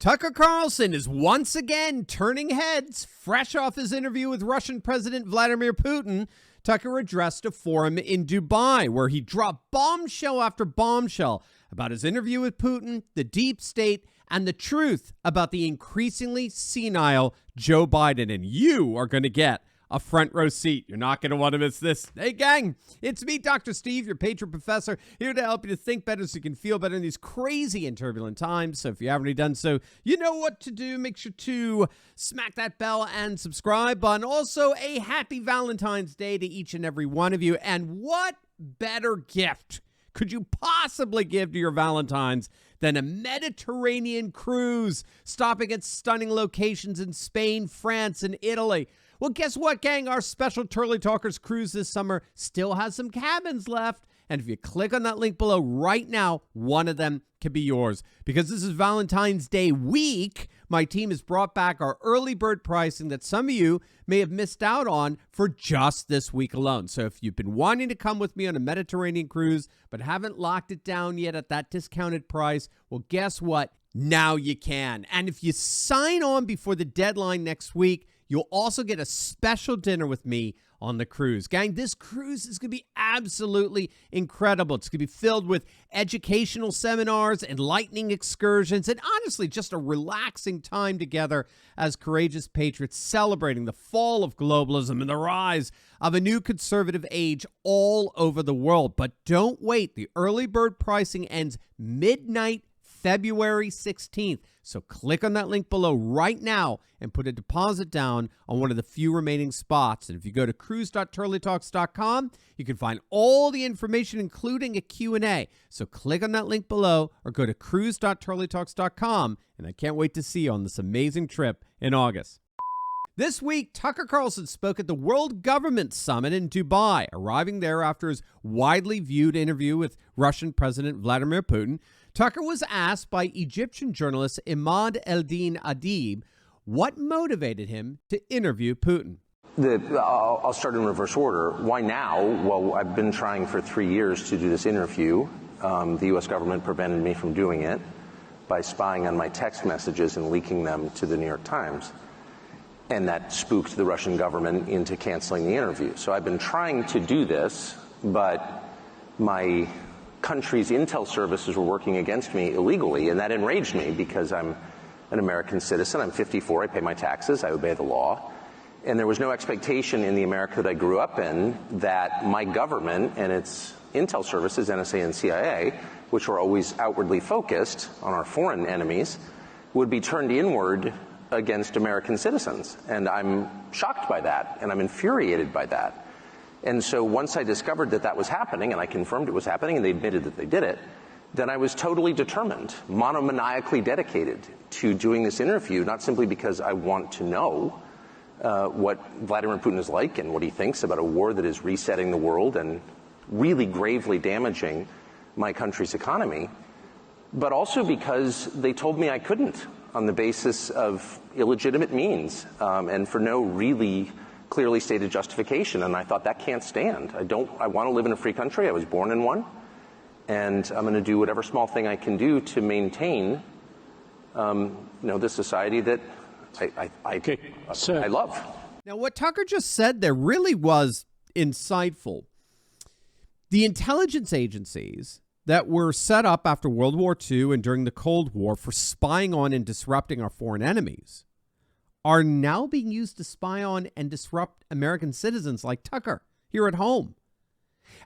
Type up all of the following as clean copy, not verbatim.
Tucker Carlson is once again turning heads. Fresh off his interview with Russian President Vladimir Putin, Tucker addressed a forum in Dubai where he dropped bombshell after bombshell about his interview with Putin, the deep state, and the truth about the increasingly senile Joe Biden. And you are going to get a front row seat. You're not going to want to miss this. Hey, gang, it's me, Dr. Steve, your patron professor, here to help you to think better so you can feel better in these crazy and turbulent times. So if you haven't already done so, you know what to do. Make sure to smack that bell and subscribe button. Also, a happy Valentine's Day to each and every one of you. And what better gift could you possibly give to your Valentines than a Mediterranean cruise, stopping at stunning locations in Spain, France, and Italy? Well, guess what, gang? Our special Turley Talkers cruise this summer still has some cabins left. And if you click on that link below right now, one of them could be yours. Because this is Valentine's Day week, my team has brought back our early bird pricing that some of you may have missed out on for just this week alone. So if you've been wanting to come with me on a Mediterranean cruise but haven't locked it down yet at that discounted price, well, guess what? Now you can. And if you sign on before the deadline next week, you'll also get a special dinner with me on the cruise. Gang, this cruise is going to be absolutely incredible. It's going to be filled with educational seminars, enlightening excursions, and honestly, just a relaxing time together as courageous patriots celebrating the fall of globalism and the rise of a new conservative age all over the world. But don't wait. The early bird pricing ends midnight February 16th. So click on that link below right now and put a deposit down on one of the few remaining spots. And if you go to cruise.turleytalks.com, you can find all the information, including a Q&A. So click on that link below or go to cruise.turleytalks.com. And I can't wait to see you on this amazing trip in August. This week, Tucker Carlson spoke at the World Government Summit in Dubai, arriving there after his widely viewed interview with Russian President Vladimir Putin. Tucker was asked by Egyptian journalist Imad Eldin Adib what motivated him to interview Putin. I'll start in reverse order. Why now? Well, I've been trying for 3 years to do this interview. The U.S. government prevented me from doing it by spying on my text messages and leaking them to the New York Times. And that spooked the Russian government into canceling the interview. So I've been trying to do this, but my country's intel services were working against me illegally, and that enraged me because I'm an American citizen. I'm 54. I pay my taxes. I obey the law. And there was no expectation in the America that I grew up in that my government and its intel services, NSA and CIA, which were always outwardly focused on our foreign enemies, would be turned inward against American citizens. And I'm shocked by that, and I'm infuriated by that. And so once I discovered that that was happening, and I confirmed it was happening, and they admitted that they did it, then I was totally determined, monomaniacally dedicated to doing this interview, not simply because I want to know what Vladimir Putin is like and what he thinks about a war that is resetting the world and really gravely damaging my country's economy, but also because they told me I couldn't on the basis of illegitimate means and for no really clearly stated justification. And I thought that can't stand. I want to live in a free country. I was born in one. And I'm going to do whatever small thing I can do to maintain, the society that I love. Now, what Tucker just said there really was insightful. The intelligence agencies that were set up after World War II and during the Cold War for spying on and disrupting our foreign enemies are now being used to spy on and disrupt American citizens like Tucker here at home.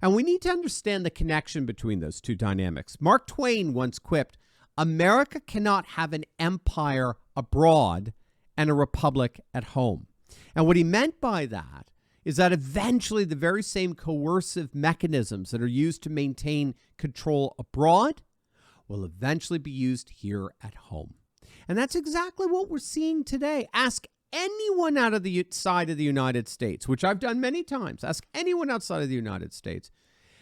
And we need to understand the connection between those two dynamics. Mark Twain once quipped, "America cannot have an empire abroad and a republic at home." And what he meant by that is that eventually the very same coercive mechanisms that are used to maintain control abroad will eventually be used here at home. And that's exactly what we're seeing today. Ask anyone out of the side of the United States, which I've done many times. Ask anyone outside of the United States,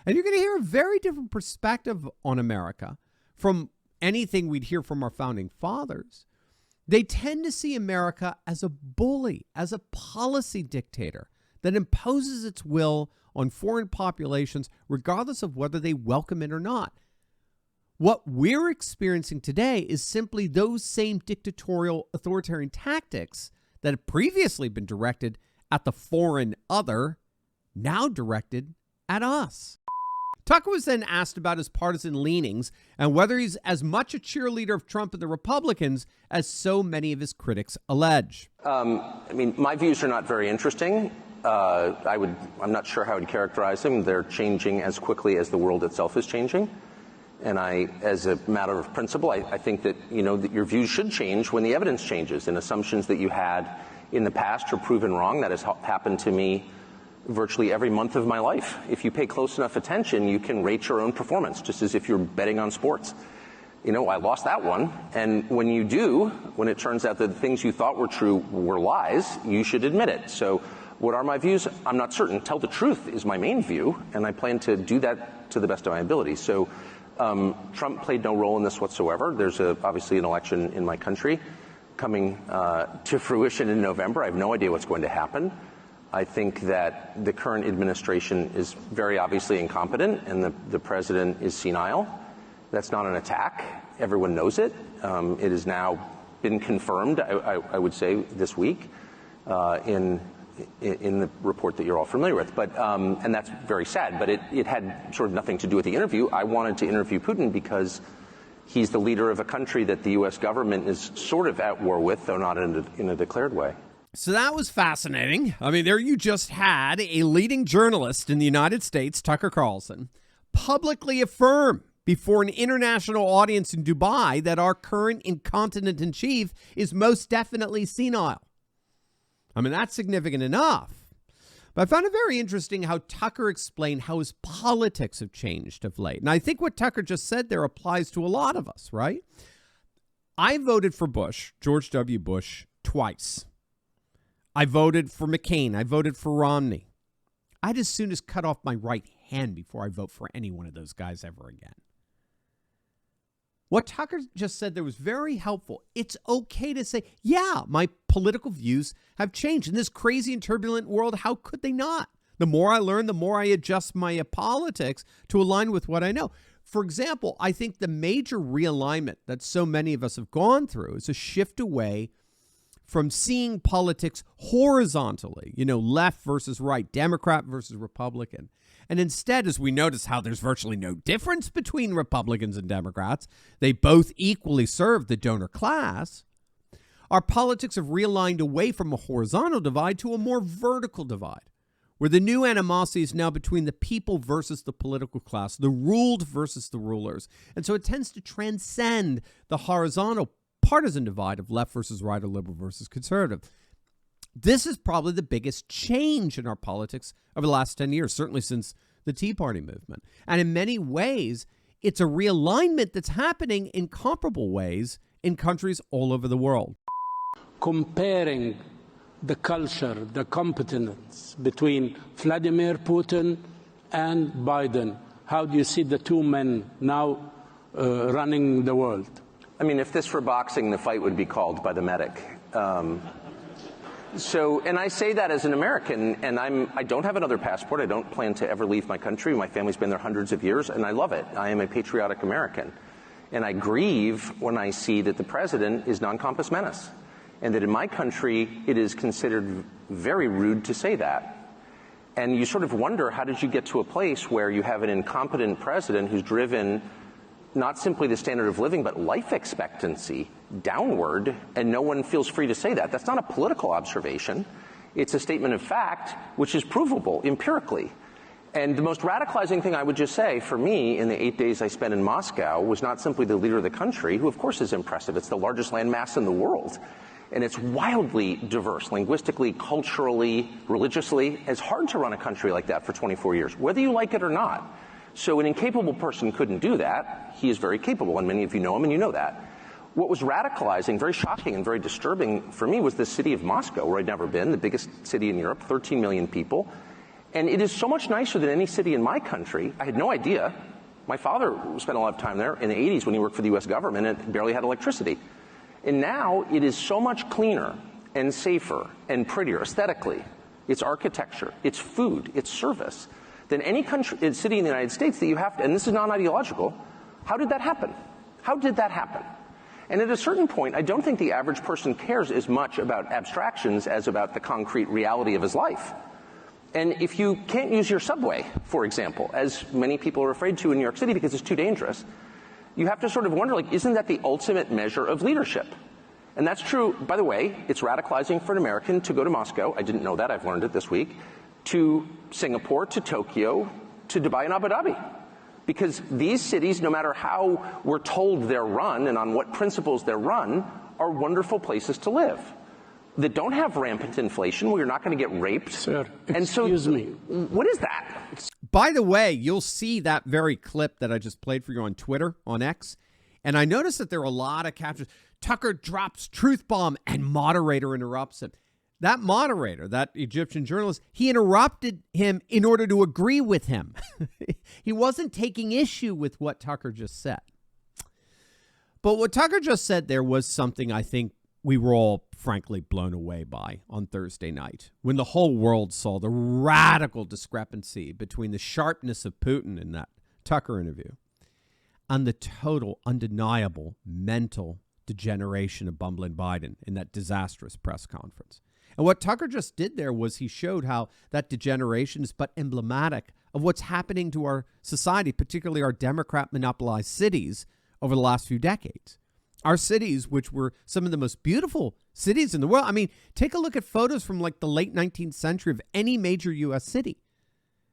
and you're going to hear a very different perspective on America from anything we'd hear from our founding fathers. They tend to see America as a bully, as a policy dictator that imposes its will on foreign populations, regardless of whether they welcome it or not. What we're experiencing today is simply those same dictatorial authoritarian tactics that have previously been directed at the foreign other, now directed at us. Tucker was then asked about his partisan leanings and whether he's as much a cheerleader of Trump and the Republicans as so many of his critics allege. My views are not very interesting. I'm not sure how I'd characterize them. They're changing as quickly as the world itself is changing. And as a matter of principle, I think that, that your views should change when the evidence changes, and assumptions that you had in the past are proven wrong. That has happened to me virtually every month of my life. If you pay close enough attention, you can rate your own performance, just as if you're betting on sports. I lost that one. And when you do, when it turns out that the things you thought were true were lies, you should admit it. So what are my views? I'm not certain. Tell the truth is my main view, and I plan to do that to the best of my ability. So Trump played no role in this whatsoever. There's obviously an election in my country coming to fruition in November. I have no idea what's going to happen. I think that the current administration is very obviously incompetent, and the president is senile. That's not an attack. Everyone knows it. It has now been confirmed, I would say, this week in the report that you're all familiar with. But and that's very sad. But it had sort of nothing to do with the interview. I wanted to interview Putin because he's the leader of a country that the U.S. government is sort of at war with, though not in a declared way. So that was fascinating. I mean, there you just had a leading journalist in the United States, Tucker Carlson, publicly affirm before an international audience in Dubai that our current incontinent-in-chief is most definitely senile. I mean, that's significant enough. But I found it very interesting how Tucker explained how his politics have changed of late. And I think what Tucker just said there applies to a lot of us, right? I voted for Bush, George W. Bush, twice. I voted for McCain. I voted for Romney. I'd as soon as cut off my right hand before I vote for any one of those guys ever again. What Tucker just said there was very helpful. It's okay to say, yeah, my political views have changed. In this crazy and turbulent world, how could they not? The more I learn, the more I adjust my politics to align with what I know. For example, I think the major realignment that so many of us have gone through is a shift away from seeing politics horizontally, left versus right, Democrat versus Republican. And instead, as we notice how there's virtually no difference between Republicans and Democrats, they both equally serve the donor class, our politics have realigned away from a horizontal divide to a more vertical divide, where the new animosity is now between the people versus the political class, the ruled versus the rulers. And so it tends to transcend the horizontal partisan divide of left versus right or liberal versus conservative. This is probably the biggest change in our politics over the last 10 years, certainly since the Tea Party movement. And in many ways, it's a realignment that's happening in comparable ways in countries all over the world. Comparing the culture, the competence between Vladimir Putin and Biden, how do you see the two men now running the world? I mean, if this were boxing, the fight would be called by the medic. And I say that as an American, and I don't have another passport. I don't plan to ever leave my country. My family's been there hundreds of years, and I love it. I am a patriotic American. And I grieve when I see that the president is non compos menis, and that in my country, it is considered very rude to say that. And you sort of wonder, how did you get to a place where you have an incompetent president who's driven not simply the standard of living, but life expectancy downward, and no one feels free to say that? That's not a political observation. It's a statement of fact, which is provable empirically. And the most radicalizing thing I would just say for me in the 8 days I spent in Moscow was not simply the leader of the country, who of course is impressive. It's the largest landmass in the world. And it's wildly diverse, linguistically, culturally, religiously. It's hard to run a country like that for 24 years, whether you like it or not. So an incapable person couldn't do that. He is very capable, and many of you know him, and you know that. What was radicalizing, very shocking and very disturbing for me was the city of Moscow, where I'd never been, the biggest city in Europe, 13 million people. And it is so much nicer than any city in my country. I had no idea. My father spent a lot of time there in the 80s when he worked for the U.S. government and barely had electricity. And now it is so much cleaner and safer and prettier aesthetically. It's architecture, it's food, it's service, than any country, city in the United States that you have to, and this is non-ideological, How did that happen? How did that happen? And at a certain point, I don't think the average person cares as much about abstractions as about the concrete reality of his life. And if you can't use your subway, for example, as many people are afraid to in New York City because it's too dangerous, you have to sort of wonder, like, isn't that the ultimate measure of leadership? And that's true, by the way, it's radicalizing for an American to go to Moscow, I didn't know that, I've learned it this week, to Singapore, to Tokyo, to Dubai and Abu Dhabi. Because these cities, no matter how we're told they're run and on what principles they're run, are wonderful places to live that don't have rampant inflation, where you're not going to get raped. Sir, excuse me. What is that? By the way, you'll see that very clip that I just played for you on Twitter, on X, and I noticed that there are a lot of captions. Tucker drops truth bomb and moderator interrupts him. That moderator, that Egyptian journalist, he interrupted him in order to agree with him. He wasn't taking issue with what Tucker just said. But what Tucker just said there was something I think we were all frankly blown away by on Thursday night, when the whole world saw the radical discrepancy between the sharpness of Putin in that Tucker interview and the total, undeniable mental degeneration of bumbling Biden in that disastrous press conference. And what Tucker just did there was he showed how that degeneration is but emblematic of what's happening to our society, particularly our Democrat monopolized cities over the last few decades. Our cities, which were some of the most beautiful cities in the world. I mean, take a look at photos from like the late 19th century of any major U.S. city.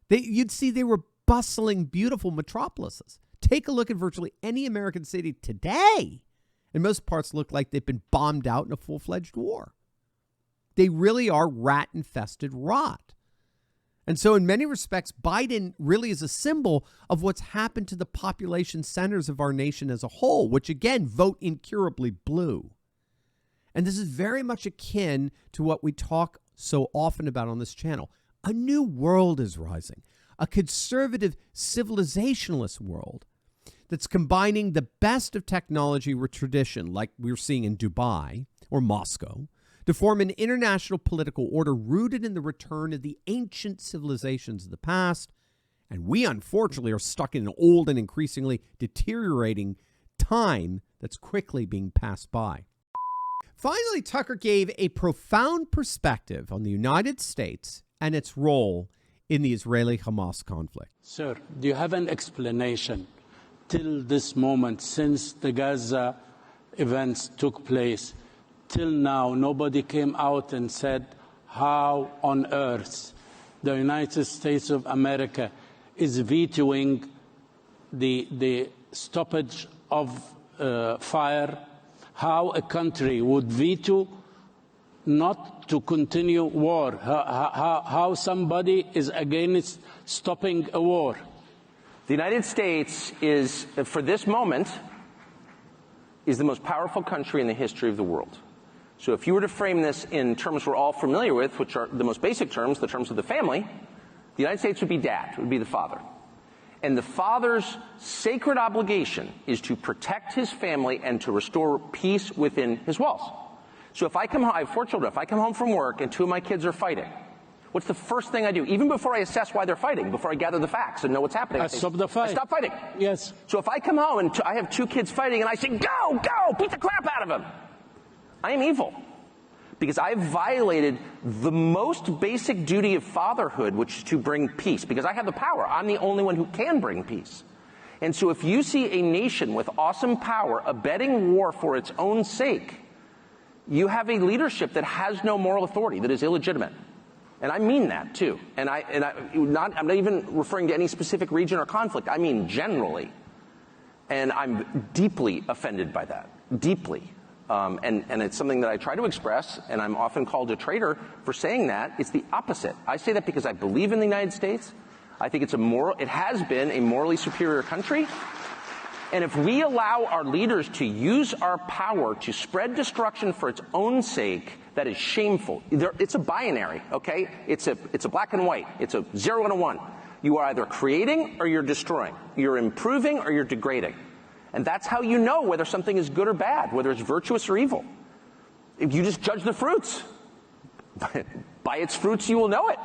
You'd see they were bustling, beautiful metropolises. Take a look at virtually any American city today, and most parts look like they've been bombed out in a full-fledged war. They really are rat-infested rot. And so in many respects, Biden really is a symbol of what's happened to the population centers of our nation as a whole, which again, vote incurably blue. And this is very much akin to what we talk so often about on this channel. A new world is rising, a conservative civilizationalist world that's combining the best of technology with tradition, like we're seeing in Dubai or Moscow, to form an international political order rooted in the return of the ancient civilizations of the past. And we, unfortunately, are stuck in an old and increasingly deteriorating time that's quickly being passed by. Finally, Tucker gave a profound perspective on the United States and its role in the Israeli-Hamas conflict. Sir, do you have an explanation till this moment, since the Gaza events took place, till now, nobody came out and said how on earth the United States of America is vetoing the stoppage of fire, how a country would veto not to continue war, how somebody is against stopping a war. The United States is, for this moment, is the most powerful country in the history of the world. So if you were to frame this in terms we're all familiar with, which are the most basic terms, the terms of the family, the United States would be dad, would be the father. And the father's sacred obligation is to protect his family and to restore peace within his walls. So if I come home, I have 4 children, if I come home from work and 2 of my kids are fighting, what's the first thing I do? Even before I assess why they're fighting, before I gather the facts and know what's happening, I stop the fight. I stop fighting. Yes. So if I come home and I have 2 kids fighting and I say, go, beat the crap out of them, I am evil, because I've violated the most basic duty of fatherhood, which is to bring peace, because I have the power. I'm the only one who can bring peace. And so if you see a nation with awesome power abetting war for its own sake, you have a leadership that has no moral authority, that is illegitimate. And I mean that, too. And I'm not even referring to any specific region or conflict. I mean generally. And I'm deeply offended by that, deeply. And it's something that I try to express, and I'm often called a traitor for saying that. It's the opposite. I say that because I believe in the United States. I think it has been a morally superior country. And if we allow our leaders to use our power to spread destruction for its own sake, that is shameful. It's a binary, okay? It's a black and white. It's a 0 and a 1. You are either creating or you're destroying. You're improving or you're degrading. And that's how you know whether something is good or bad, whether it's virtuous or evil. If you just judge the fruits. By its fruits you will know it.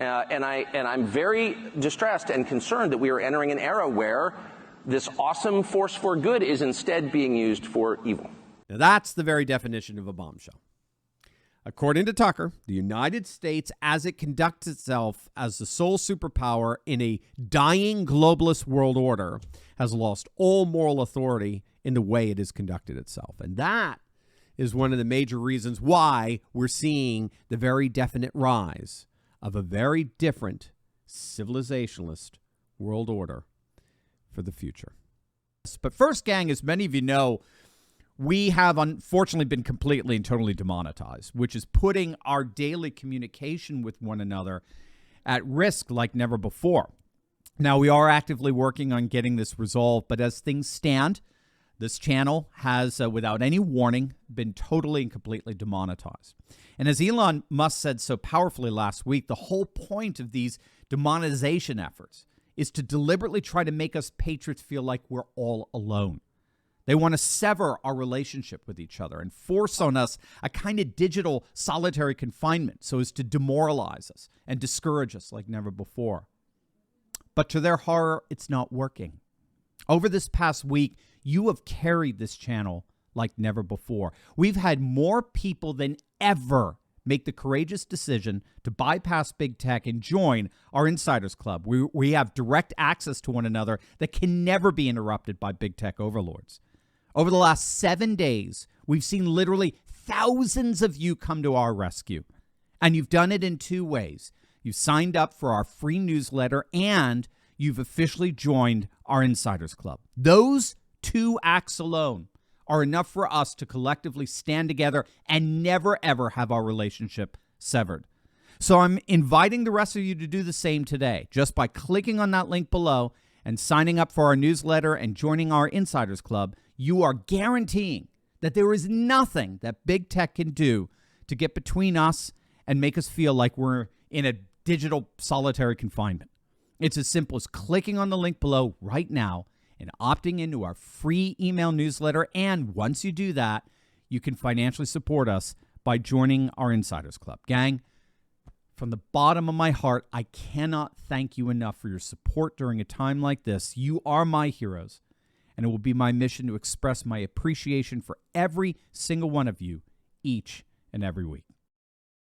And I'm very distressed and concerned that we are entering an era where this awesome force for good is instead being used for evil. Now, that's the very definition of a bombshell. According to Tucker, the United States, as it conducts itself as the sole superpower in a dying globalist world order, has lost all moral authority in the way it has conducted itself. And that is one of the major reasons why we're seeing the very definite rise of a very different civilizationalist world order for the future. But first, gang, as many of you know, we have unfortunately been completely and totally demonetized, which is putting our daily communication with one another at risk like never before. Now, we are actively working on getting this resolved, but as things stand, this channel has, without any warning, been totally and completely demonetized. And as Elon Musk said so powerfully last week, the whole point of these demonetization efforts is to deliberately try to make us patriots feel like we're all alone. They want to sever our relationship with each other and force on us a kind of digital solitary confinement so as to demoralize us and discourage us like never before. But to their horror, it's not working. Over this past week, you have carried this channel like never before. We've had more people than ever make the courageous decision to bypass big tech and join our Insiders Club. We have direct access to one another that can never be interrupted by big tech overlords. Over the last 7 days, we've seen literally thousands of you come to our rescue. And you've done it in two ways. You've signed up for our free newsletter and you've officially joined our Insiders Club. Those two acts alone are enough for us to collectively stand together and never, ever have our relationship severed. So I'm inviting the rest of you to do the same today, just by clicking on that link below and signing up for our newsletter and joining our Insiders Club. You are guaranteeing that there is nothing that big tech can do to get between us and make us feel like we're in a digital solitary confinement. It's as simple as clicking on the link below right now and opting into our free email newsletter. And once you do that, you can financially support us by joining our Insiders Club. Gang, from the bottom of my heart, I cannot thank you enough for your support during a time like this. You are my heroes. And it will be my mission to express my appreciation for every single one of you each and every week.